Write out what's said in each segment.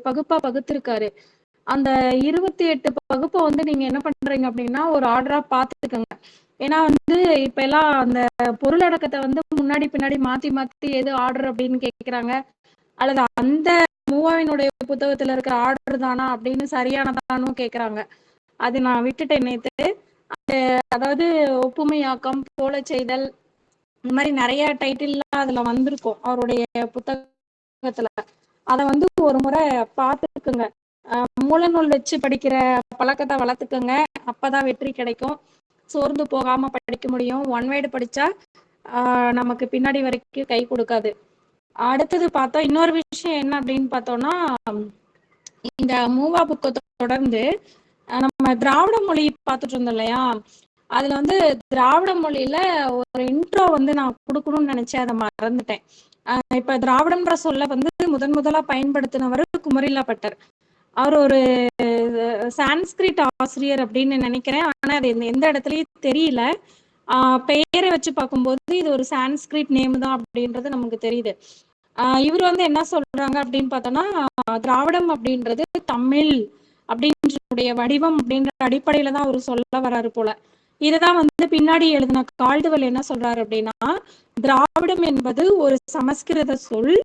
பகுப்பா பகுத்திருக்காரு. அந்த 28 பகுப்ப வந்து நீங்க என்ன பண்றீங்க அப்படின்னா, ஒரு ஆர்டரா பார்த்துக்கங்க. ஏன்னா வந்து இப்ப எல்லாம் அந்த பொருளடக்கத்த வந்து முன்னாடி, பின்னாடி மாத்தி, மாத்தி எது ஆர்டர் அப்படின்னு கேட்குறாங்க. அல்லது அந்த மூவாவினுடைய புத்தகத்துல இருக்கிற ஆர்டர் தானா அப்படின்னு சரியானதானும் கேட்குறாங்க. அது நான் விட்டுட்டேன் நேத்து. அதாவது ஒப்புமையாக்கம், போலச் செய்தல், இந்த மாரி நெறைய டைட்டில்லாம் அதுல வந்திருக்கும். அவருடைய புத்தகத்துல. அத வந்து ஒரு முறை பார்த்துக்குங்க. மூலநூல் வச்சு படிக்கிற பழக்கத்த வளர்த்துக்கங்க. அப்பதான் வெற்றி கிடைக்கும். சோர்ந்து போகாம படிக்க முடியும். ஒன் வேர்டு படிச்சா நமக்கு பின்னாடி வரைக்கும் கை கொடுக்காது. அடுத்தது பார்த்தா இன்னொரு விஷயம் என்ன அப்படின்னு பார்த்தோம்னா, இந்த மூவா புக்க தொடர்ந்து நம்ம திராவிட மொழி பார்த்துட்டு இருந்தோம் இல்லையா? அதுல வந்து திராவிட மொழியில ஒரு இன்ட்ரோ வந்து நான் குடுக்கணும்னு நினைச்சேன். அதை மறந்துட்டேன். இப்ப திராவிடம்ன்ற சொல்ல வந்து முதலா பயன்படுத்தினவர் குமரில்லா பட்டர். அவர் ஒரு சான்ஸ்கிரிட் ஆசிரியர் அப்படின்னு நினைக்கிறேன். ஆனா அது எந்த இடத்துலயும் தெரியல. பெயரை வச்சு பார்க்கும்போது இது ஒரு சான்ஸ்கிரிட் நேம் தான் அப்படின்றது நமக்கு தெரியுது. இவர் வந்து என்ன சொல்றாங்க அப்படின்னு பார்த்தோம்னா, திராவிடம் அப்படின்றது தமிழ் அப்படின்ற வடிவம் அப்படின்ற அடிப்படையில தான் அவர் சொல்ல வர்றாரு போல. இதுதான் வந்து பின்னாடி எழுதின கால்டுவெல் என்ன சொல்றாரு அப்படின்னா, திராவிடம் என்பது ஒரு சமஸ்கிருத சொல்.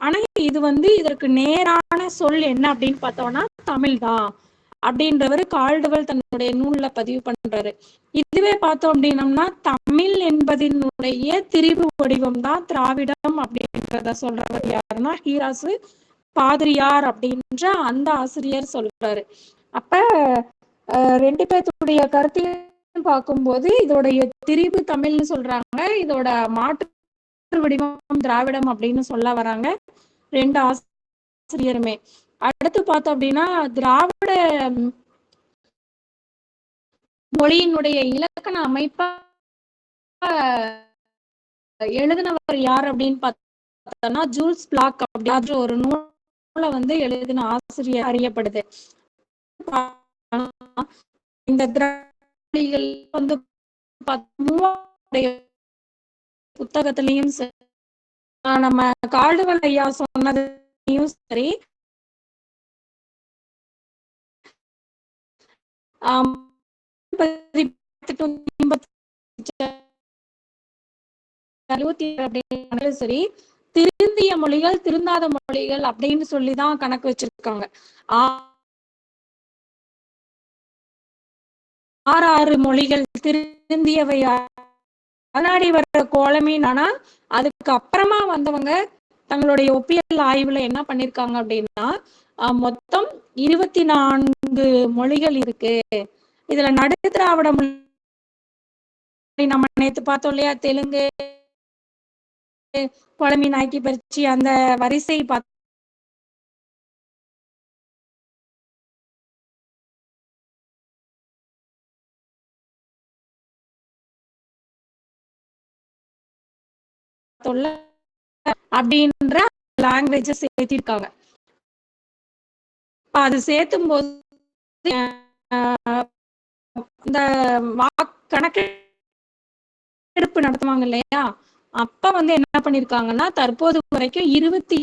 ஆனா இது வந்து இதற்கு நேரான சொல் என்ன அப்படின்னு பார்த்தோம்னா தமிழ் தான் அப்படின்றவர் கால்டுவெல் தன்னுடைய நூல்ல பதிவு பண்றாரு. இதுவே பார்த்தோம் அப்படின்னம்னா தமிழ் என்பதனுடைய திரிபு வடிவம் தான் திராவிடம் அப்படின்றத சொல்றவர் யாருன்னா ஹீராசு பாதிரியார் அப்படின்ற அந்த ஆசிரியர் சொல்றாரு. அப்ப ரெண்டு பேர்த்துடைய கருத்தையும் பார்க்கும்போது இதோடைய திரிபு தமிழ்னு சொல்றாங்க, இதோட மாற்று வடிவம் திராவிடம் அப்படின்னு சொல்ல வராங்க ரெண்டு ஆசிரியருமே. அடுத்து பார்த்தோம் அப்படின்னா திராவிட மொழியினுடைய இலக்கண அமைப்பா எழுதினவர் யார் அப்படின்னு பார்த்தோம்னா ஜூல்ஸ் பிளாக் அப்படின்ற ஒரு நூலை வந்து எழுதின ஆசிரியர் அறியப்படுது. இந்த திராவிடர்கள் வந்து புத்தகத்திலையும் நம்ம கால்டுவெல் ஐயா சொன்னதையும் சரி, சரி, திருந்திய மொழிகள் திருந்தாத மொழிகள் அப்படின்னு சொல்லிதான் கணக்கு வச்சிருக்காங்க. 6 மொழிகள் திருந்தியவை முன்னாடி வர்ற கோலமீன். ஆனா அதுக்கு அப்புறமா வந்தவங்க தங்களுடைய ஒப்பியல் ஆய்வுல என்ன பண்ணிருக்காங்க அப்படின்னா, மொத்தம் 24 மொழிகள் இருக்கு. இதுல நடுத்திராவிட மொழி நம்ம நேத்து பார்த்தோம் இல்லையா, தெலுங்கு, கோலமீன், ஆக்கி பறிச்சி அந்த வரிசை அப்படின்ற லாங்குவேஜ் சேர்த்திருக்காங்க. அது சேர்த்தும் போது இந்த கணக்கெடுப்பு நடத்துவாங்க இல்லையா, அப்ப வந்து என்ன பண்ணிருக்காங்கன்னா தற்போது வரைக்கும் 20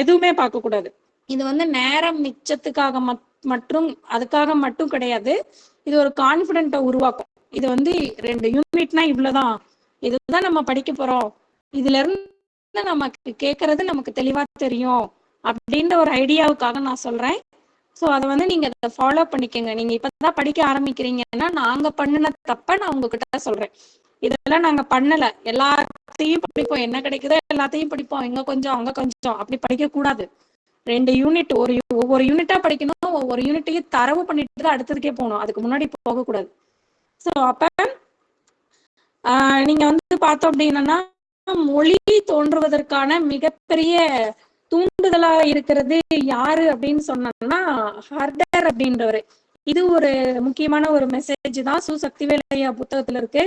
எதுவுமே பார்க்க கூடாது. இது வந்து நேரம் மிச்சத்துக்காக மற்றும் அதுக்காக மட்டும் கிடையாது. இது ஒரு கான்பிடென்ட்டை உருவாக்கும். இது வந்து 2 யூனிட்னா இவ்வளவுதான், இதுதான் நம்ம படிக்க போறோம், இதுல இருந்து நமக்கு கேட்கறது நமக்கு தெளிவா தெரியும் அப்படின்ற ஒரு ஐடியாவுக்காக நான் சொல்றேன். ஸோ அதை வந்து நீங்க அதை ஃபாலோ பண்ணிக்கோங்க. நீங்க இப்பதான் படிக்க ஆரம்பிக்கிறீங்கன்னா நாங்க பண்ணின தப்ப நான் உங்ககிட்ட சொல்றேன். இதெல்லாம் நாங்க பண்ணல, எல்லாத்தையும் படிப்போம், என்ன கிடைக்குதோ எல்லாத்தையும் படிப்போம், இங்க கொஞ்சம் அங்க கொஞ்சம், அப்படி படிக்க கூடாது. 2 யூனிட், ஒவ்வொரு யூனிட்டா படிக்கணும், ஒவ்வொரு யூனிட்டையும் தரவு பண்ணிட்டு தான் அடுத்ததுக்கே போகணும், அதுக்கு முன்னாடி போக கூடாது. ஸோ அப்ப நீங்க வந்து பார்த்தோம் அப்படின்னா மொழி தோன்றுவதற்கான மிகப்பெரிய தூண்டுதலா இருக்கிறது யாரு அப்படின்னு சொன்னோம்னா ஹர்டர் அப்படின்றவரு. இது ஒரு முக்கியமான ஒரு மெசேஜ் தான் சு. சக்திவேல் ஐயா புத்தகத்துல இருக்கு.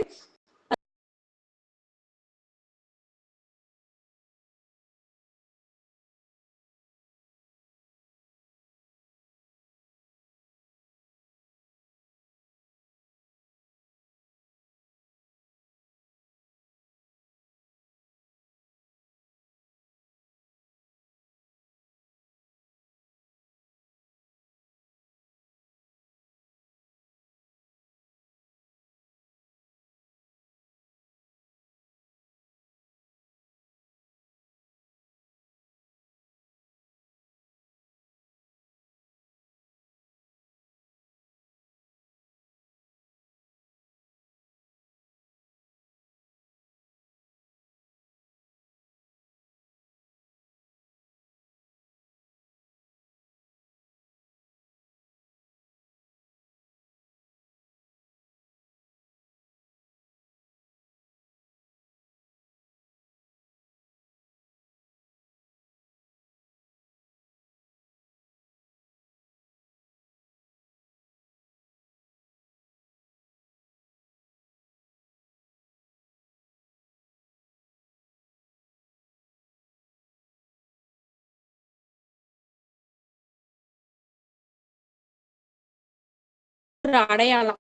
ஒரு அடையாளம்.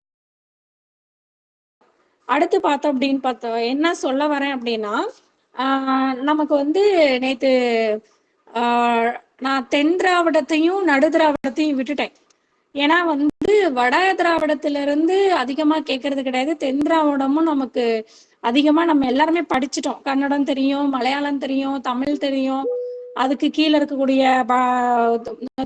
அடுத்து பார்த்தோம் அப்படின்னு பார்த்தோம், என்ன சொல்ல வரேன் அப்படின்னா நமக்கு வந்து நேத்து நான் தென் திராவிடத்தையும் நடு திராவிடத்தையும் விட்டுட்டேன். ஏன்னா வந்து வட திராவிடத்துல இருந்து அதிகமா கேட்கறது கிடையாது, தென் திராவிடமும் நமக்கு அதிகமா நம்ம எல்லாருமே படிச்சுட்டோம். கன்னடம் தெரியும், மலையாளம் தெரியும், தமிழ் தெரியும், அதுக்கு கீழே இருக்கக்கூடிய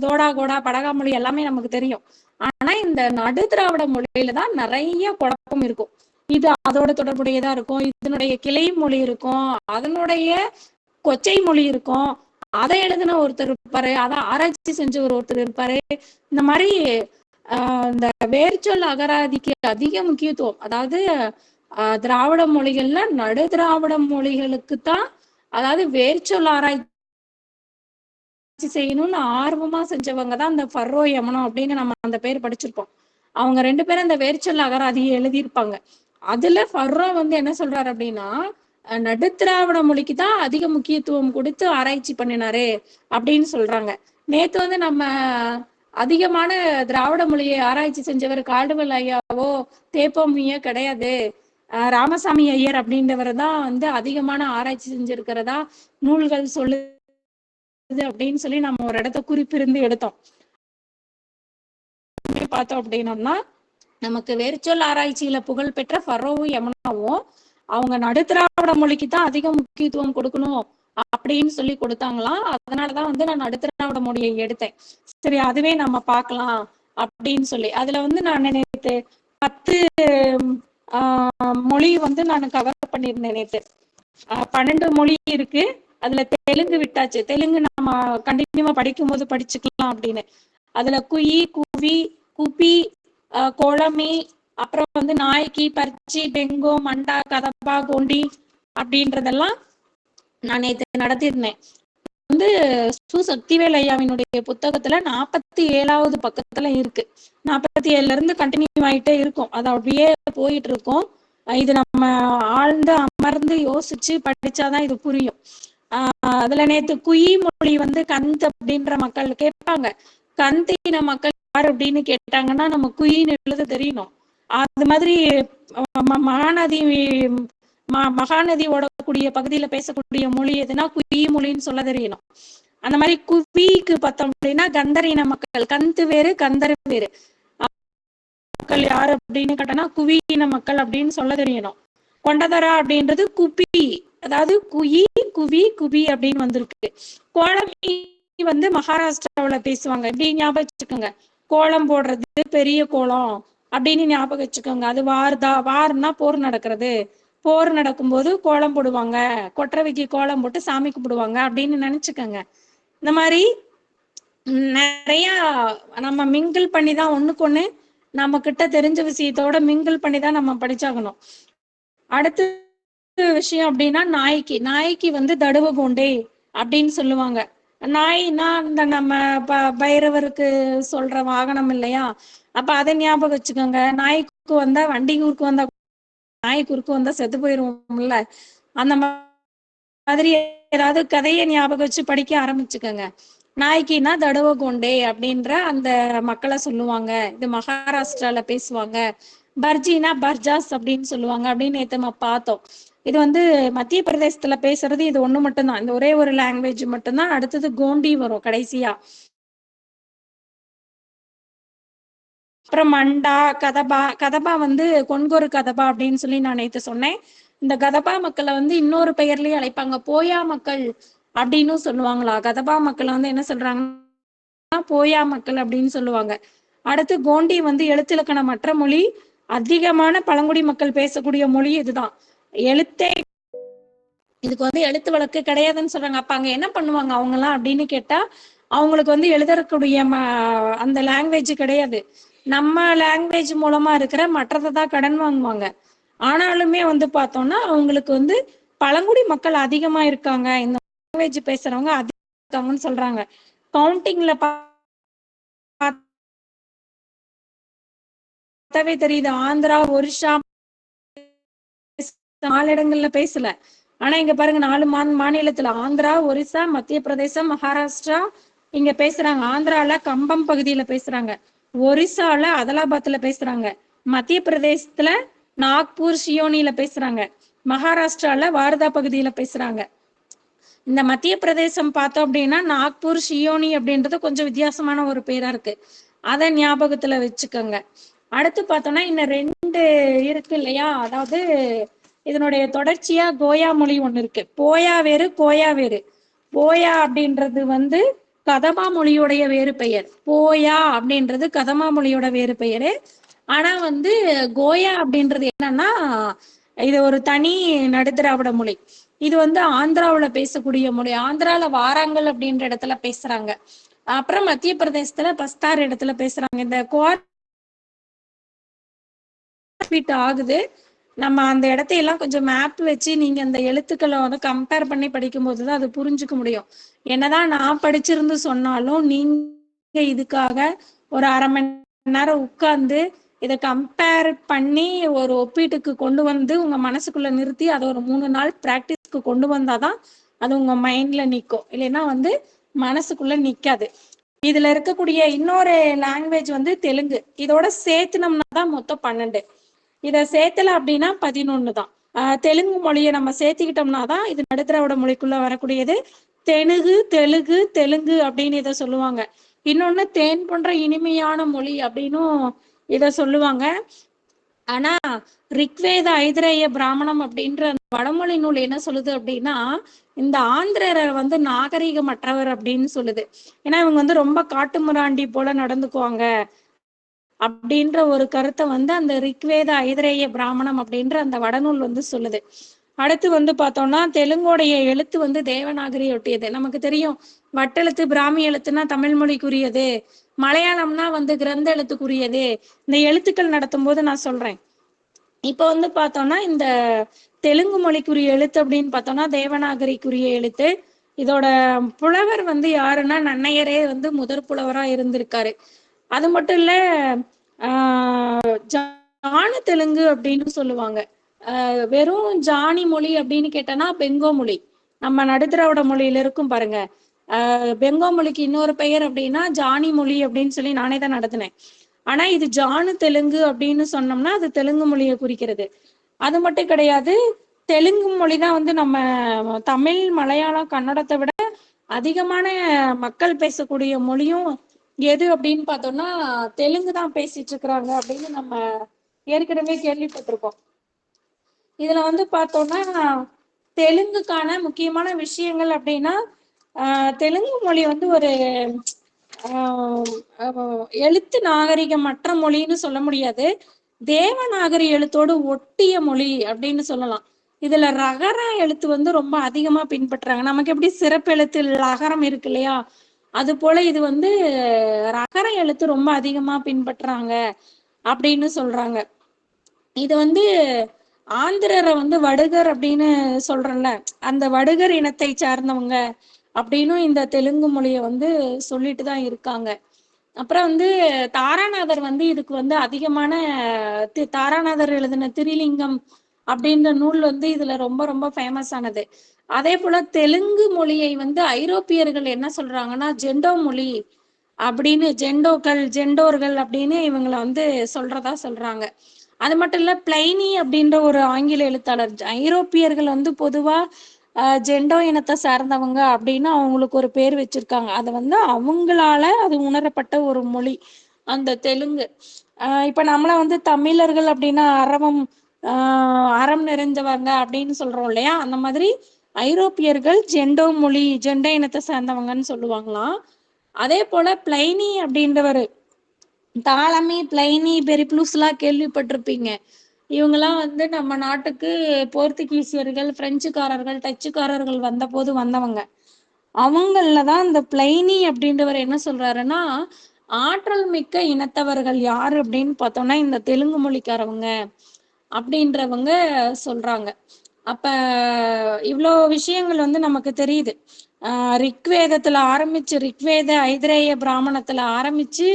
தோடா கோடா படகாமொழி எல்லாமே நமக்கு தெரியும். ஆனா இந்த நடு திராவிட மொழியில தான் நிறைய குழப்பம் இருக்கும். இது அதோட தொடர்புடையதா இருக்கும், இதனுடைய கிளை மொழி இருக்கும், அதனுடைய கொச்சை மொழி இருக்கும், அதை எழுதின ஒருத்தர் இருப்பாரு, அதை ஆராய்ச்சி செஞ்ச ஒருத்தர் இருப்பாரு. இந்த மாதிரி இந்த வேர்ச்சொல் அகராதிக்கு அதிக முக்கியத்துவம். அதாவது திராவிட மொழிகள்ல நடு திராவிட மொழிகளுக்கு தான், அதாவது வேர்ச்சொல் ஆராய்ச்சி செய்யணும்னு ஆர்வமா செஞ்சவங்க தான் அந்த ஃபர்ரோ யமனோ அப்படின்னு நம்ம அந்த பேர் படிச்சிருப்போம். அவங்க 2 பேரும் அந்த வேர்ச்சொல் அகராதியை எழுதியிருப்பாங்க. அதுல ஃபர்ரோ வந்து என்ன சொல்றாரு அப்படின்னா நடுத்திராவிட மொழிக்கு தான் அதிக முக்கியத்துவம் கொடுத்து ஆராய்ச்சி பண்ணினாரு அப்படின்னு சொல்றாங்க. நேத்து வந்து நம்ம அதிகமான திராவிட மொழியை ஆராய்ச்சி செஞ்சவர் கால்டுவெல் ஐயாவோ தேப்போமியோ கிடையாது, ராமசாமி ஐயர் அப்படின்றவர் தான் வந்து அதிகமான ஆராய்ச்சி செஞ்சிருக்கிறதா நூல்கள் சொல்லுது அப்படின்னு சொல்லி நம்ம ஒரு இடத்த குறிப்பிருந்து எடுத்தோம். பார்த்தோம் அப்படின்னோம்னா நமக்கு வேர்ச்சொல் ஆராய்ச்சியில புகழ் பெற்ற ஃபரோவும் யமுனாவும் அவங்க நடுத்திராவிட மொழிக்கு தான் அதிக முக்கியத்துவம் கொடுக்கணும் அப்படின்னு சொல்லி கொடுத்தாங்களாம். அதனாலதான் வந்து நான் நடுத்திராவிட மொழியை எடுத்தேன். சரி, அதுவே நம்ம பார்க்கலாம் அப்படின்னு சொல்லி அதுல வந்து நான் நேற்று 10 மொழி வந்து நான் கவர் பண்ணியிருந்தேன். நேற்று 12 மொழி இருக்கு. அதுல தெலுங்கு விட்டாச்சு, தெலுங்கு நம்ம கண்டினியூவா படிக்கும் போது படிச்சுக்கலாம் அப்படின்னு. அதுல குயி, குவி, குப்பி, கோலமி, அப்புறம் வந்து நாய்க்கி, பர்ச்சி, டெங்கோ, மண்டா, கதப்பா, கோண்டி அப்படின்றதெல்லாம் நான் நேற்று நடத்தியிருந்தேன். வந்து சு. சக்திவேல் ஐயாவினுடைய புத்தகத்துல 47வது பக்கத்துல இருக்கு. 47ல இருந்து கண்டினியூ ஆயிட்டே இருக்கும், அது அப்படியே போயிட்டு இருக்கும். இது நம்ம ஆழ்ந்து அமர்ந்து யோசிச்சு படிச்சாதான் இது புரியும். அதுல நேத்து குயி மொழி வந்து கந்த் அப்படின்ற மக்கள் கேட்பாங்க, கந்தின மக்கள் யார் அப்படின்னு கேட்டாங்கன்னா நம்ம குயின்னு எழுத தெரியணும். அது மாதிரி மகாநதி மகாநதி ஓடக்கூடிய பகுதியில பேசக்கூடிய மொழி எதுனா குயி மொழின்னு சொல்ல தெரியணும். அந்த மாதிரி குவிக்கு பார்த்தோம் அப்படின்னா கந்தரின மக்கள், கந்து வேறு கந்தர் வேறு மக்கள் யாரு அப்படின்னு கேட்டனா குவியின மக்கள் அப்படின்னு சொல்ல தெரியணும். கொண்டதரா அப்படின்றது குபி, அதாவது குயி குவி குபி அப்படின்னு வந்திருக்கு. கோலமி வந்து மகாராஷ்டிராவில பேசுவாங்க. இப்படி ஞாபகம் வச்சுக்கோங்க. கோலம் போடுறது பெரிய கோலம் அப்படின்னு ஞாபகம் வச்சுக்கோங்க. அது வார்தா, வார்னா போர் நடக்கிறது. போர் நடக்கும்போது கோலம் போடுவாங்க, கொற்றவைக்கு கோலம் போட்டு சாமி கும்பிடுவாங்க அப்படின்னு நினைச்சுக்கோங்க. இந்த மாதிரி நிறைய நம்ம மிங்கிள் பண்ணிதான் ஒண்ணுக்கு ஒண்ணு நம்ம கிட்ட தெரிஞ்ச விஷயத்தோட மிங்கிள் பண்ணிதான் நம்ம படிச்சாகணும். அடுத்த விஷயம் அப்படின்னா நாய்க்கு, நாய்க்கு வந்து தடுவ கோண்டே அப்படின்னு சொல்லுவாங்க. நாய்னா இந்த நம்ம பைரவருக்கு சொல்ற வாகனம் இல்லையா, அப்ப அதை ஞாபகம் வச்சுக்கோங்க. நாய்க்கு வந்தா, வண்டி குறுக்கு வந்தா, நாய் குறுக்கு வந்தா செத்து போயிருவோம்ல, அந்த மாதிரி ஏதாவது கதையை ஞாபகம் வச்சு படிக்க ஆரம்பிச்சுக்கோங்க. நாய்க்குனா தடுவ கோண்டே அப்படின்ற அந்த மக்களை சொல்லுவாங்க. இது மகாராஷ்டிரால பேசுவாங்க. பர்ஜினா பர்ஜாஸ் அப்படின்னு சொல்லுவாங்க அப்படின்னு நேத்து நம்ம பார்த்தோம். இது வந்து மத்திய பிரதேசத்துல பேசுறது இது ஒண்ணு மட்டும்தான், இந்த ஒரே ஒரு லாங்குவேஜ் மட்டும்தான். அடுத்தது கோண்டி வரும் கடைசியா. அப்புறம் மண்டா, கதபா. கதபா வந்து கொன்கொரு கதபா அப்படின்னு சொல்லி நான் நேத்து சொன்னேன். இந்த கதபா மக்களை வந்து இன்னொரு பெயர்லயே அழைப்பாங்க, போயா மக்கள் அப்படின்னு சொல்லுவாங்களா. கதபா மக்களை வந்து என்ன சொல்றாங்கன்னா போயா மக்கள் அப்படின்னு சொல்லுவாங்க. அடுத்து கோண்டி வந்து எழுத்திலக்கணமற்ற மொழி, அதிகமான பழங்குடி மக்கள் பேசக்கூடிய மொழி இதுதான். எழுத்தே இதுக்கு வந்து எழுத்து வழக்கு கிடையாதுன்னு சொல்றாங்க. அப்ப அங்க என்ன பண்ணுவாங்க அவங்க எல்லாம் அப்படின்னு கேட்டா, அவங்களுக்கு வந்து எழுதக்கூடிய அந்த லாங்குவேஜ் கிடையாது. நம்ம லாங்குவேஜ் மூலமா இருக்கிற மற்றதை தான் கடன் வாங்குவாங்க. ஆனாலுமே வந்து பார்த்தோம்னா அவங்களுக்கு வந்து பழங்குடி மக்கள் அதிகமா இருக்காங்க, இந்த லாங்குவேஜ் பேசுறவங்க அதிகமா இருக்காங்கன்னு சொல்றாங்க. கவுண்டிங்ல பார்த்தாவே தெரியுது. ஆந்திரா, ஒரிஷா 4 இடங்கள்ல பேசல. ஆனா இங்க பாருங்க 4 மாநிலத்துல ஆந்திரா, ஒரிசா, மத்திய பிரதேசம், மகாராஷ்டிரா இங்க பேசுறாங்க. ஆந்திரால கம்பம் பகுதியில பேசுறாங்க, ஒரிசால அதலாபாத்ல பேசுறாங்க, மத்திய பிரதேசத்துல நாக்பூர் சியோனில பேசுறாங்க, மகாராஷ்டிரால வார்தா பகுதியில பேசுறாங்க. இந்த மத்திய பிரதேசம் பார்த்தோம் அப்படின்னா நாக்பூர் சியோனி அப்படின்றது கொஞ்சம் வித்தியாசமான ஒரு பேரா இருக்கு, அதை ஞாபகத்துல வச்சுக்கோங்க. அடுத்து பார்த்தோம்னா இன்னும் 2 இருக்கு இல்லையா, அதாவது இதனுடைய தொடர்ச்சியா கோயா மொழி ஒண்ணு இருக்கு. போயா வேறு கோயா வேறு. போயா அப்படின்றது வந்து கதமா மொழியுடைய வேறு பெயர். போயா அப்படின்றது கதமா மொழியோட வேறு பெயரு. ஆனா வந்து கோயா அப்படின்றது என்னன்னா இது ஒரு தனி நடுத்திராவிட மொழி. இது வந்து ஆந்திராவுல பேசக்கூடிய மொழி. ஆந்திரால வாராங்கல் அப்படின்ற இடத்துல பேசுறாங்க. அப்புறம் மத்திய பிரதேசத்துல பஸ்தார் இடத்துல பேசுறாங்க. இந்த ஆகுது. நம்ம அந்த இடத்தையெல்லாம் கொஞ்சம் மேப் வச்சு நீங்க அந்த எழுத்துக்களை வந்து கம்பேர் பண்ணி படிக்கும் போதுதான் அது புரிஞ்சுக்க முடியும். என்னதான் நான் படிச்சிருந்து சொன்னாலும் நீங்க இதுக்காக ஒரு 1/2 மணி நேரம் உட்கார்ந்து இதை கம்பேர் பண்ணி ஒரு ஒப்பீட்டுக்கு கொண்டு வந்து உங்க மனசுக்குள்ள நிறுத்தி அதை ஒரு 3 நாள் பிராக்டிஸ்க்கு கொண்டு வந்தாதான் அது உங்க மைண்ட்ல நிற்கும். இல்லைன்னா வந்து மனசுக்குள்ள நிக்காது. இதுல இருக்கக்கூடிய இன்னொரு லாங்குவேஜ் வந்து தெலுங்கு. இதோட சேர்த்துனோம்னா தான் மொத்தம் 12. இதை சேர்த்தல அப்படின்னா 11 தான். தெலுங்கு மொழியை நம்ம சேர்த்துக்கிட்டோம்னா தான் இது நடுத்திராவிட மொழிக்குள்ள வரக்கூடியது. தெலுங்கு தெலுங்கு அப்படின்னு இதை சொல்லுவாங்க. இன்னொன்னு தேன் போன்ற இனிமையான மொழி அப்படின்னும் இதை சொல்லுவாங்க. ஆனா ரிக்வேத ஐதிரேய பிராமணம் அப்படின்ற வடமொழி நூல் என்ன சொல்லுது அப்படின்னா இந்த ஆந்திரரை வந்து நாகரீகமற்றவர் அப்படின்னு சொல்லுது. ஏன்னா இவங்க வந்து ரொம்ப காட்டுமிராண்டி போல நடந்துக்குவாங்க அப்படின்ற ஒரு கருத்தை வந்து அந்த ரிக்வேத ஐதிரேய பிராமணம் அப்படின்ற அந்த வடநூல் வந்து சொல்லுது. அடுத்து வந்து பார்த்தோம்னா தெலுங்கோடைய எழுத்து வந்து தேவநாகரி ஒட்டியது. நமக்கு தெரியும் வட்டெழுத்து பிராமி எழுத்துனா தமிழ் மொழிக்குரியது, மலையாளம்னா வந்து கிரந்த எழுத்துக்குரியது. இந்த எழுத்துக்கள் நடத்தும் போது நான் சொல்றேன். இப்ப வந்து பார்த்தோம்னா இந்த தெலுங்கு மொழிக்குரிய எழுத்து அப்படின்னு பார்த்தோம்னா தேவநாகரிக்குரிய எழுத்து. இதோட புலவர் வந்து யாருன்னா நன்னையரே வந்து முதற் புலவரா இருந்திருக்காரு. அது மட்டும் இல்ல, ஜான தெலுங்கு அப்படின்னு சொல்லுவாங்க. வெறும் ஜானி மொழி அப்படின்னு கேட்டனா பெங்கோ மொழி, நம்ம நடுத்திராவிட மொழியில இருக்கும் பாருங்க. பெங்கோ மொழிக்கு இன்னொரு பெயர் அப்படின்னா ஜானி மொழி அப்படின்னு சொல்லி நானே தான் நடத்தினேன். ஆனா இது ஜானு தெலுங்கு அப்படின்னு சொன்னோம்னா அது தெலுங்கு மொழியை குறிக்கிறது. அது மட்டும் கிடையாது, தெலுங்கு மொழிதான் வந்து நம்ம தமிழ், மலையாளம், கன்னடத்தை விட அதிகமான மக்கள் பேசக்கூடிய மொழியும் எது அப்படின்னு பார்த்தோம்னா தெலுங்கு தான் பேசிட்டு இருக்கிறாங்க அப்படின்னு நம்ம ஏற்கனவே கேள்விப்பட்டிருக்கோம். இதுல வந்து பார்த்தோம்னா தெலுங்குக்கான முக்கியமான விஷயங்கள் அப்படின்னா தெலுங்கு மொழி வந்து ஒரு எழுத்து நாகரிகம் மற்ற மொழின்னு சொல்ல முடியாது, தேவநாகரி எழுத்தோடு ஒட்டிய மொழி அப்படின்னு சொல்லலாம். இதுல ரகர எழுத்து வந்து ரொம்ப அதிகமா பின்பற்றுறாங்க. நமக்கு எப்படி சிறப்பு எழுத்து லகரம் இருக்கு இல்லையா, அது போல இது வந்து ரகர எழுத்து ரொம்ப அதிகமா பின்பற்றுறாங்க அப்படின்னு சொல்றாங்க. இது வந்து ஆந்திரரை வந்து வடுகர் அப்படின்னு சொல்றேன்ல, அந்த வடுகர் இனத்தை சார்ந்தவங்க அப்படின்னு இந்த தெலுங்கு மொழியை வந்து சொல்லிட்டு தான் இருக்காங்க. அப்புறம் வந்து தாராநாதர் வந்து இதுக்கு வந்து அதிகமான தாராநாதர் எழுதின திரிலிங்கம் அப்படின்ற நூல் வந்து இதுல ரொம்ப ரொம்ப ஃபேமஸ் ஆனது. அதே போல தெலுங்கு மொழியை வந்து ஐரோப்பியர்கள் என்ன சொல்றாங்கன்னா ஜெண்டோ மொழி அப்படின்னு, ஜெண்டோர்கள் அப்படின்னு இவங்களை வந்து சொல்றதா சொல்றாங்க. அது மட்டும் இல்ல, பிளைனி அப்படின்ற ஒரு ஆங்கில எழுத்தாளர், ஐரோப்பியர்கள் வந்து பொதுவா ஜெண்டோ இனத்தை சார்ந்தவங்க அப்படின்னு அவங்களுக்கு ஒரு பேர் வச்சிருக்காங்க. அது வந்து அவங்களால அது உணரப்பட்ட ஒரு மொழி அந்த தெலுங்கு. இப்ப நம்மள வந்து தமிழர்கள் அப்படின்னா அறம் நிறைஞ்சவங்க அப்படின்னு சொல்றோம் இல்லையா, அந்த மாதிரி ஐரோப்பியர்கள் ஜெண்டோ இனத்தை சார்ந்தவங்கன்னு சொல்லுவாங்களாம். அதே போல பிளைனி அப்படின்றவர், தாலமி பிளைனி பெரிப்ளூஸ் எல்லாம் கேள்விப்பட்டிருப்பீங்க. இவங்கெல்லாம் வந்து நம்ம நாட்டுக்கு போர்த்துகீசியர்கள், பிரெஞ்சுக்காரர்கள், டச்சுக்காரர்கள் வந்த போது வந்தவங்க. அவங்களதான் இந்த பிளைனி அப்படின்றவர் என்ன சொல்றாருன்னா, ஆற்றல் மிக்க இனத்தவர்கள் யாரு அப்படின்னு பார்த்தோம்னா இந்த தெலுங்கு மொழிக்காரவங்க அப்படின்றவங்க சொல்றாங்க. அப்ப இவ்வளோ விஷயங்கள் வந்து நமக்கு தெரியுது. ரிக்வேதத்துல ஆரம்பிச்சு, ரிக்வேத ஐதிரேய பிராமணத்துல ஆரம்பிச்சு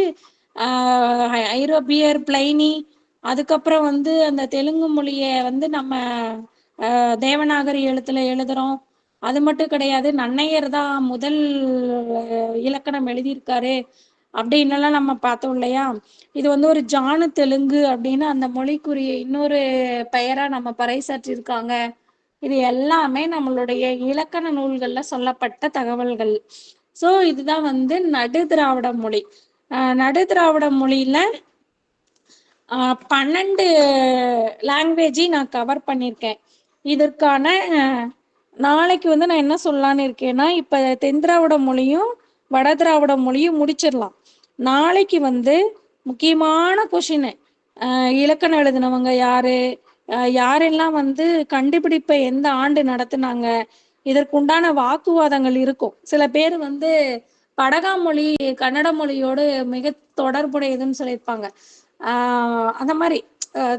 ஐரோப்பியர் பிளைனி, அதுக்கப்புறம் வந்து அந்த தெலுங்கு மொழிய வந்து நம்ம தேவநாகரி எழுத்துல எழுதுறோம். அது மட்டும் கிடையாது, நன்னையர் தான் முதல் இலக்கணம் எழுதியிருக்காரு அப்படின்னெல்லாம் நம்ம பார்த்தோம் இல்லையா. இது வந்து ஒரு ஜானு தெலுங்கு அப்படின்னு அந்த மொழிக்குரிய இன்னொரு பெயரா நம்ம பறைசாற்றியிருக்காங்க. இது எல்லாமே நம்மளுடைய இலக்கண நூல்கள்ல சொல்லப்பட்ட தகவல்கள். சோ இதுதான் வந்து நடு திராவிட மொழி. நடு திராவிட மொழியில 12 லாங்குவேஜ் நான் கவர் பண்ணியிருக்கேன். இதற்கான நாளைக்கு வந்து நான் என்ன சொல்லலான்னு இருக்கேன்னா, இப்ப தென் திராவிட மொழியும் வட திராவிட மொழியும் முடிச்சிடலாம். நாளைக்கு வந்து முக்கியமான கொஷின், இலக்கணம் எழுதினவங்க யாரு, யாரெல்லாம் வந்து கண்டுபிடிப்பை எந்த ஆண்டு நடத்துனாங்க, இதற்குண்டான வாக்குவாதங்கள் இருக்கும். சில பேர் வந்து படகா மொழி கன்னட மொழியோடு மிக தொடர்புடையதுன்னு சொல்லியிருப்பாங்க. அந்த மாதிரி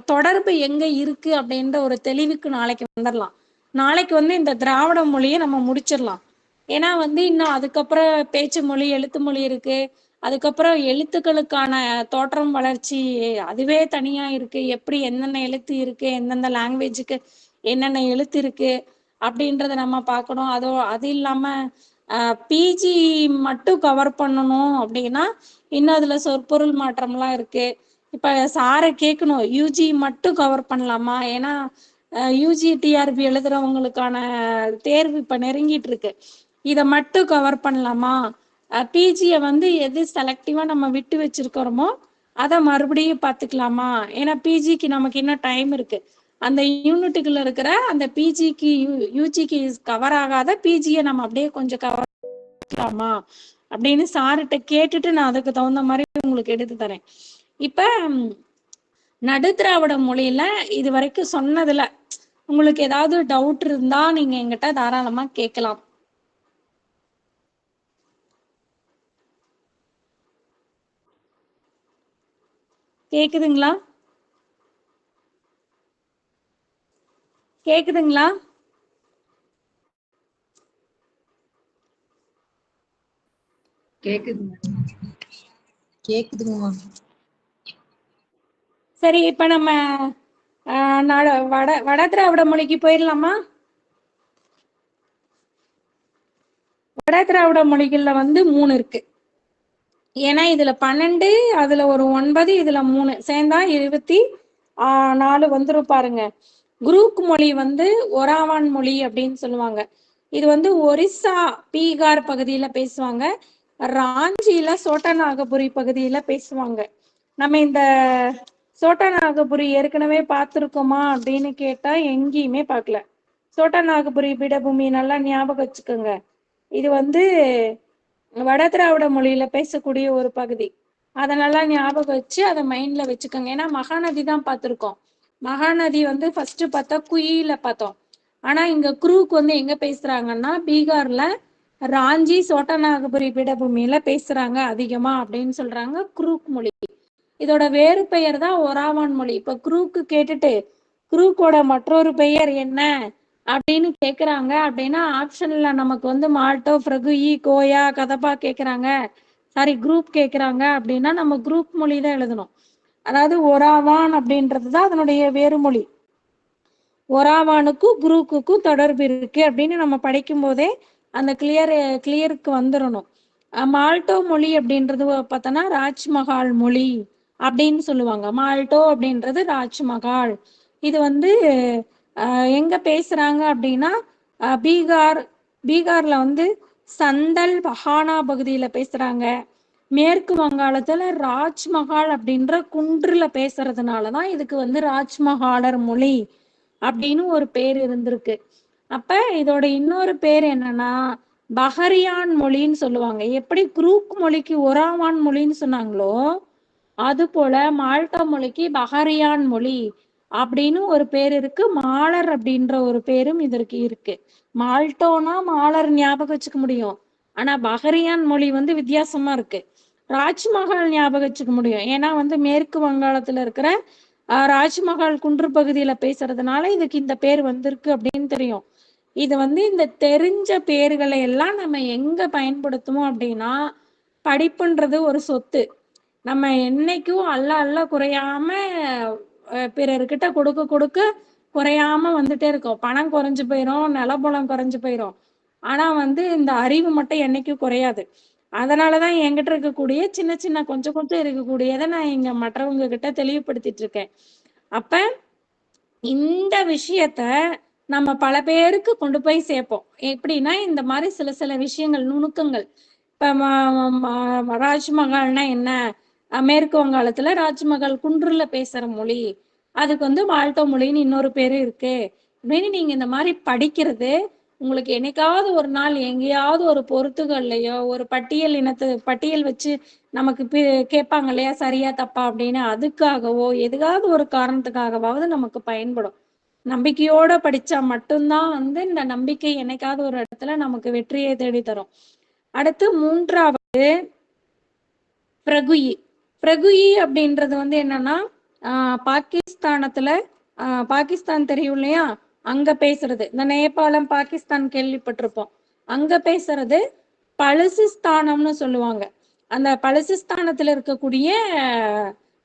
தொடர்பு எங்க இருக்கு அப்படின்ற ஒரு தெளிவுக்கு நாளைக்கு வந்துடலாம். நாளைக்கு வந்து இந்த திராவிட மொழியை நம்ம முடிச்சிடலாம். ஏன்னா வந்து இன்னும் அதுக்கப்புறம் பேச்சு மொழி, எழுத்து மொழி இருக்கு. அதுக்கப்புறம் எழுத்துக்களுக்கான தோற்றம் வளர்ச்சி அதுவே தனியா இருக்கு. எப்படி என்னென்ன எழுத்து இருக்கு, எந்தெந்த லாங்குவேஜுக்கு என்னென்ன எழுத்து இருக்கு அப்படின்றத நம்ம பார்க்கணும். அது இல்லாம பிஜி மட்டும் கவர் பண்ணணும் அப்படின்னா இன்னும் அதுல சொற்பொருள் மாற்றம்லாம் இருக்கு. இப்ப சாரை கேட்கணும், யூஜி மட்டும் கவர் பண்ணலாமா? ஏன்னா யூஜி டிஆர்பி எழுதுறவங்களுக்கான தேர்வு இப்ப நெருங்கிட்டு இருக்கு. இதை மட்டும் கவர் பண்ணலாமா? பிஜியை வந்து எது செலக்டிவா நம்ம விட்டு வச்சிருக்கிறோமோ அதை மறுபடியும் பார்த்துக்கலாமா? ஏன்னா பிஜிக்கு நமக்கு இன்னும் டைம் இருக்கு. அந்த யூனிட்டுக்குள்ள இருக்கிற அந்த பிஜிக்கு யூஜிக்கு கவர் ஆகாத பிஜியை நம்ம அப்படியே கொஞ்சம் கவர் பண்ணலாமா அப்படின்னு சார்கிட்ட கேட்டுட்டு நான் அதுக்கு தகுந்த மாதிரி உங்களுக்கு எடுத்து தரேன். இப்ப நடு திராவிட மொழியில இது வரைக்கும் சொன்னதுல உங்களுக்கு ஏதாவது டவுட் இருந்தா நீங்க எங்கிட்ட தாராளமா கேட்கலாம். கேக்குதுங்களா? கேக்குதுங்களா? கேக்குதுங்க. சரி, இப்ப நம்ம வட திராவிட மொழிக்கு போயிடலாமா? வட திராவிட மொழிகள்ல வந்து 3 இருக்கு. ஏன்னா இதுல 12, அதுல ஒரு 9, இதுல 3 சேர்ந்தா 24 வந்துரும் பாருங்க. குரூக் மொழி வந்து ஒராவான் மொழி அப்படின்னு சொல்லுவாங்க. இது வந்து ஒரிசா பீகார் பகுதியில பேசுவாங்க. ராஞ்சியில சோட்டநாகபுரி பகுதியில பேசுவாங்க. நம்ம இந்த சோட்டநாகபுரி ஏற்கனவே பார்த்திருக்கோமா அப்படின்னு கேட்டா எங்கேயுமே பார்க்கல. சோட்டநாகபுரி பீடபூமி நல்லா ஞாபகம் வச்சுக்கோங்க. இது வந்து வட திராவிட மொழியில பேசக்கூடிய ஒரு பகுதி. அதை நல்லா ஞாபகம் வச்சு அதை மைண்ட்ல வச்சுக்கோங்க. ஏன்னா மகாநதி தான் பார்த்திருக்கோம். மகாநதி வந்து ஃபர்ஸ்ட் பார்த்தா குயில பார்த்தோம். ஆனா இங்க குரூக் வந்து எங்க பேசுறாங்கன்னா பீகார்ல ராஞ்சி சோட்டநாகபுரி பீடபூமியில பேசுறாங்க அதிகமா அப்படின்னு சொல்றாங்க குரூக் மொழி. இதோட வேறு பெயர் தான் ஒராவான் மொழி. இப்ப குரூக்கு கேட்டுட்டு குரூக்கோட மற்றொரு பெயர் என்ன அப்படின்னு கேக்குறாங்க அப்படின்னா ஆப்ஷன்ல நமக்கு வந்து மால்டோ, ஃப்ரகுயி, கோயா, கதப்பா கேக்குறாங்க, சாரி குரூப் கேக்குறாங்க அப்படின்னா நம்ம குரூப் மொழி தான் எழுதணும். அதாவது ஒராவான் அப்படின்றதுதான் அதனுடைய வேறு மொழி. ஒராவானுக்கும் குரூக்குக்கும் தொடர்பு இருக்கு அப்படின்னு நம்ம படிக்கும் போதே அந்த கிளியருக்கு வந்துடணும். மால்டோ மொழி அப்படின்றது பார்த்தோன்னா ராஜ்மஹால் மொழி அப்படின்னு சொல்லுவாங்க. மால்டோ அப்படின்றது ராஜ்மஹால். இது வந்து எங்க பேசுறாங்க அப்படின்னா பீகார்ல வந்து சந்தல் பஹானா பகுதியில பேசுறாங்க. மேற்கு வங்காளத்துல ராஜ்மஹால் அப்படின்ற குன்றுல பேசுறதுனாலதான் இதுக்கு வந்து ராஜ்மஹாலர் மொழி அப்படின்னு ஒரு பேர் இருந்திருக்கு. அப்ப இதோட இன்னொரு பேர் என்னன்னா பஹரியான் மொழின்னு சொல்லுவாங்க. எப்படி குரூக் மொழிக்கு ஒராவான் மொழின்னு சொன்னாங்களோ அது போல மால்டா மொழிக்கு பஹரியான் மொழி அப்படின்னு ஒரு பேர் இருக்கு. மாலர் அப்படின்ற ஒரு பேரும் இதற்கு இருக்கு. மால்டோனா மாலர் ஞாபகம் வச்சுக்க முடியும். ஆனா பஹரியான் மொழி வந்து வித்தியாசமா இருக்கு. ராஜ்மஹால் ஞாபகம் வச்சுக்க முடியும். ஏன்னா வந்து மேற்கு வங்காளத்துல இருக்கிற ராஜ்மஹால் குன்று பகுதியில பேசுறதுனால இதுக்கு இந்த பேர் வந்திருக்கு அப்படின்னு தெரியும். இது வந்து இந்த தெரிஞ்ச பேர்களை எல்லாம் நம்ம எங்க பயன்படுத்துவோம் அப்படின்னா படிப்புன்றது ஒரு சொத்து. நம்ம என்னைக்கும் அல்ல குறையாம பிறர்கிட்ட கொடுக்க கொடுக்க குறையாம வந்துட்டே இருக்கோம். பணம் குறைஞ்சு போயிரும், நிலபுலம் குறைஞ்சு போயிரும். ஆனா வந்து இந்த அறிவு மட்டும் என்னைக்கும் குறையாது. அதனாலதான் என்கிட்ட இருக்கக்கூடிய சின்ன சின்ன கொஞ்சம் கொஞ்சம் இருக்கக்கூடியதை நான் இங்க மற்றவங்க கிட்ட தெளிவுபடுத்திட்டு இருக்கேன். அப்ப இந்த விஷயத்த நம்ம பல பேருக்கு கொண்டு போய் சேர்ப்போம். எப்படின்னா இந்த மாதிரி சில சில விஷயங்கள் நுணுக்கங்கள். இப்ப ராஜ்மஹால்னா என்ன, மேற்கு வங்காளத்துல ராஜ்மஹால் குன்றுல பேசுற மொழி, அதுக்கு வந்து மால்டோ மொழின்னு இன்னொரு பேரு இருக்கு அப்படின்னு நீங்க இந்த மாதிரி படிக்கிறது உங்களுக்கு என்னைக்காவது ஒரு நாள் எங்கேயாவது ஒரு பொருத்துகள்லையோ ஒரு பட்டியல் வச்சு நமக்கு கேட்பாங்க இல்லையா சரியா தப்பா அப்படின்னு, அதுக்காகவோ எதுக்காவது ஒரு காரணத்துக்காகவாவது நமக்கு பயன்படும். நம்பிக்கையோட படிச்சா மட்டும்தான் வந்து இந்த நம்பிக்கை என்னைக்காவது ஒரு இடத்துல நமக்கு வெற்றியை தேடி தரும். அடுத்து மூன்றாவது பிரகுயி. பிரகுயி அப்படின்றது வந்து என்னன்னா பாகிஸ்தானத்துல பாகிஸ்தான் தெரியும் இல்லையா, அங்க பேசுறது. இந்த நேபாளம் பாகிஸ்தான் கேள்விப்பட்டிருப்போம். அங்க பேசுறது பலுசிஸ்தானம்னு சொல்லுவாங்க. அந்த பலுசிஸ்தானத்துல இருக்கக்கூடிய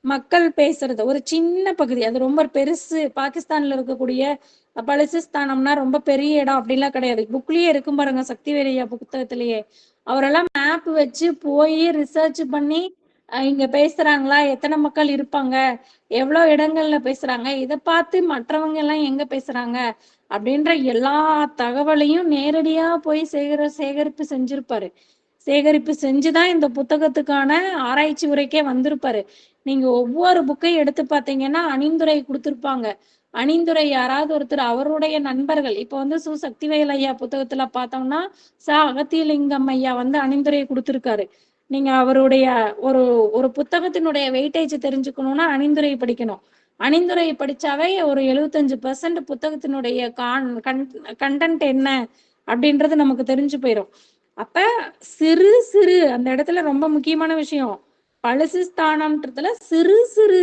மக்கள் பேசுறது ஒரு சின்ன பகுதி, அது ரொம்ப பெருசு. பாகிஸ்தான்ல இருக்கக்கூடிய பலுசிஸ்தானம்னா ரொம்ப பெரிய இடம் அப்படிலாம் கிடையாது. புக்லயே இருக்கும் பாருங்க, சக்திவேலையா புத்தகத்திலேயே. அவரெல்லாம் மேப் வச்சு போய் ரிசர்ச் பண்ணி இங்க பேசுறாங்களா, எத்தனை மக்கள் இருப்பாங்க, எவ்வளவு இடங்கள்ல பேசுறாங்க, இதை பார்த்து மற்றவங்க எல்லாம் எங்க பேசுறாங்க அப்படின்ற எல்லா தகவலையும் நேரடியா போய் சேகரிப்பு செஞ்சிருப்பாரு. சேகரிப்பு செஞ்சுதான் இந்த புத்தகத்துக்கான ஆராய்ச்சி உரைக்கே வந்திருப்பாரு. நீங்க ஒவ்வொரு புக்கையும் எடுத்து பார்த்தீங்கன்னா அணிந்துரை கொடுத்திருப்பாங்க. அணிந்துரை யாராவது ஒருத்தர் அவருடைய நண்பர்கள், இப்ப வந்து சக்திவேல் ஐயா புத்தகத்துல பார்த்தோம்னா அகத்தியலிங்கம் ஐயா வந்து அணிந்துரை கொடுத்திருக்காரு. நீங்க அவருடைய ஒரு ஒரு புத்தகத்தினுடைய வெயிட்டேஜ் தெரிஞ்சுக்கணும்னா அணிந்துரை படிக்கணும். அணிந்துரை படிச்சாவே ஒரு 75% புத்தகத்தினுடைய கண்டென்ட் என்ன அப்படின்றது நமக்கு தெரிஞ்சு போயிடும். அப்ப சிறு சிறு அந்த இடத்துல ரொம்ப முக்கியமான விஷயம், பலுசிஸ்தானம்ன்றதுல சிறு சிறு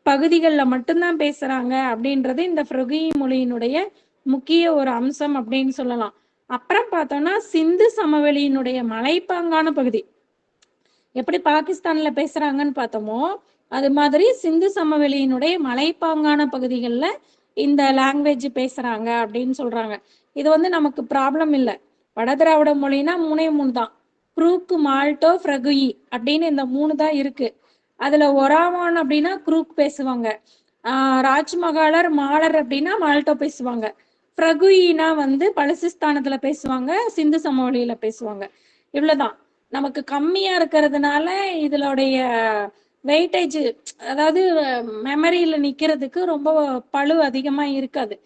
பகுதிகள்ல மட்டும்தான் பேசுறாங்க அப்படின்றது இந்த ஃப்ரகுயி மொழியினுடைய முக்கிய ஒரு அம்சம் அப்படின்னு சொல்லலாம். அப்புறம் பார்த்தோம்னா சிந்து சமவெளியினுடைய மலைப்பாங்கான பகுதி, எப்படி பாகிஸ்தான்ல பேசுறாங்கன்னு பார்த்தோமோ அது மாதிரி சிந்து சமவெளியினுடைய மலைப்பாங்கான பகுதிகள்ல இந்த லாங்குவேஜ் பேசுறாங்க அப்படின்னு சொல்றாங்க. இது வந்து நமக்கு ப்ராப்ளம் இல்லை. வட திராவிட மொழினா 3 தான், குரூக், மால்டோ, ஃப்ரகுயி அப்படின்னு இந்த 3 தான் இருக்கு. அதுல ஒராவான் அப்படின்னா குரூக் பேசுவாங்க, ராஜ்மஹாலர் மாலர் அப்படின்னா மால்டோ பேசுவாங்க, பிரகுயினா வந்து பலசிஸ்தானத்துல பேசுவாங்க, சிந்து சமவெளியில பேசுவாங்க. இவ்வளவுதான். நமக்கு கம்மியா இருக்கிறதுனால இதனுடைய வெயிட்டேஜ், அதாவது மெமரியில நிக்கிறதுக்கு ரொம்ப பளு அதிகமா இருக்காது.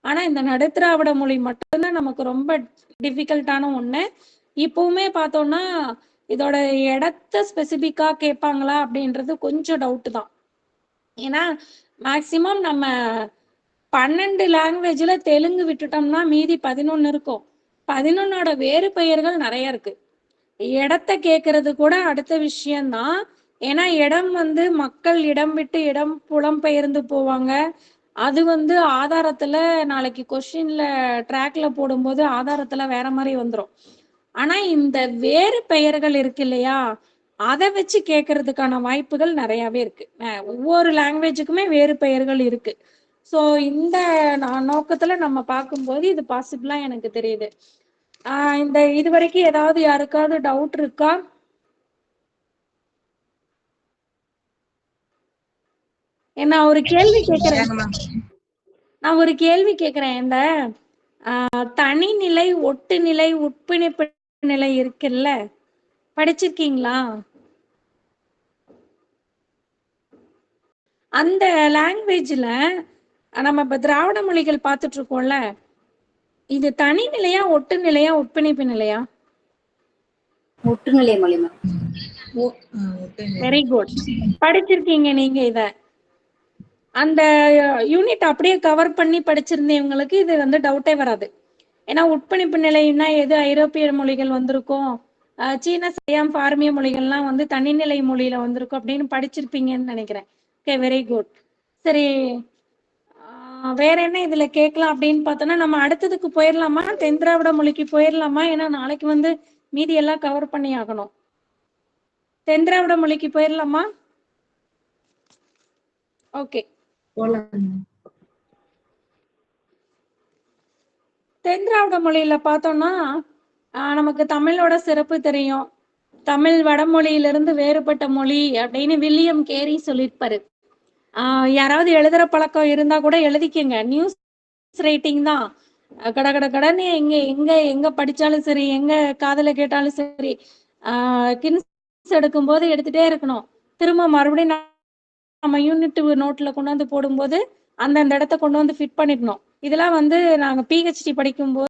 ஆனா இந்த நடுத்திராவிட மொழி மட்டும்தான் நமக்கு ரொம்ப டிஃபிகல்ட்டான ஒண்ணு. இப்பவுமே பார்த்தோம்னா இதோட இடத்த ஸ்பெசிபிக்கா கேட்பாங்களா அப்படின்றது கொஞ்சம் டவுட் தான். ஏன்னா மேக்சிமம் நம்ம 12 லாங்குவேஜ்ல தெலுங்கு விட்டுட்டோம்னா மீதி 11 இருக்கும். 11ஓட வேறு பெயர்கள் நிறைய இருக்கு. இடத்த கேட்கறது கூட அடுத்த விஷயம்தான். ஏன்னா இடம் வந்து மக்கள் இடம் விட்டு இடம் புலம்பெயர்ந்து போவாங்க. அது வந்து ஆதாரத்துல நாளைக்கு கொஸ்டின்ல ட்ராக்ல போடும்போது ஆதாரத்துல வேற மாதிரி வந்துடும். ஆனா இந்த வேறு பெயர்கள் இருக்கு இல்லையா, அதை வச்சு கேட்கறதுக்கான வாய்ப்புகள் நிறையவே இருக்கு. ஒவ்வொரு லாங்குவேஜுக்குமே வேறு பெயர்கள் இருக்கு. ஸோ இந்த நோக்கத்துல நம்ம பார்க்கும்போது இது பாசிபிளா எனக்கு தெரியுது. இந்த இது வரைக்கும் ஏதாவது யாருக்காவது டவுட் இருக்கா? நான் ஒரு கேள்வி கேட்கிறேன். நான் ஒரு கேள்வி கேட்கிறேன். இந்த தனிநிலை, ஒட்டு நிலை, உட்பிணைப்பு நிலை இருக்குல்ல, படிச்சிருக்கீங்களா? அந்த லாங்குவேஜ்ல நம்ம இப்ப திராவிட மொழிகள் பார்த்துட்டு இருக்கோம்ல, இது தனி நிலையா, ஒட்டு நிலையா, உட்பிணைப்பு நிலையா? ஒட்டுநிலை மொழி. Very good. படிச்சிருக்கீங்க நீங்க இத. அந்த யூனிட் அப்படியே கவர் பண்ணி படிச்சிருந்தவங்களுக்கு இது வந்து டவுட்டே வராது. ஏன்னா உட்பிணைப்பு நிலைன்னா எது ஐரோப்பிய மொழிகள் வந்திருக்கும், சீன சையாம் பார்மிய மொழிகள்லாம் வந்து தனிநிலை மொழியில வந்திருக்கும் அப்படின்னு படிச்சிருப்பீங்கன்னு நினைக்கிறேன். Okay, very good. சரி, வேற என்ன இதுல கேட்கலாம் அப்படின்னு பார்த்தோம்னா நம்ம அடுத்ததுக்கு போயிடலாமா? தென் திராவிட மொழிக்கு போயிடலாமா? ஏன்னா நாளைக்கு வந்து மீதி எல்லாம் கவர் பண்ணி ஆகணும். தென் திராவிட மொழிக்கு போயிடலாமா? ஓகே, தென் திராவிட மொழியில பார்த்தோம்னா நமக்கு தமிழோட சிறப்பு தெரியும். தமிழ் வடமொழியிலிருந்து வேறுபட்ட மொழி அப்படின்னு வில்லியம் கேரி சொல்லியிருப்பாரு. யாராவது எழுதுற பழக்கம் இருந்தா கூட எழுதிக்கங்க. நியூஸ் ரைட்டிங் தான். கட கட கடன்னு எங்க எங்க எங்க படிச்சாலும் சரி, எங்க காதல கேட்டாலும் சரி, கின்ஸ் எடுக்கும் போது எடுத்துட்டே இருக்கணும். திரும்ப மறுபடியும் நம்ம யூனிட் நோட்ல கொண்டு வந்து போடும்போது அந்தந்த இடத்த கொண்டு வந்து ஃபிட் பண்ணிடணும். இதெல்லாம் வந்து நாங்க PhD படிக்கும்போது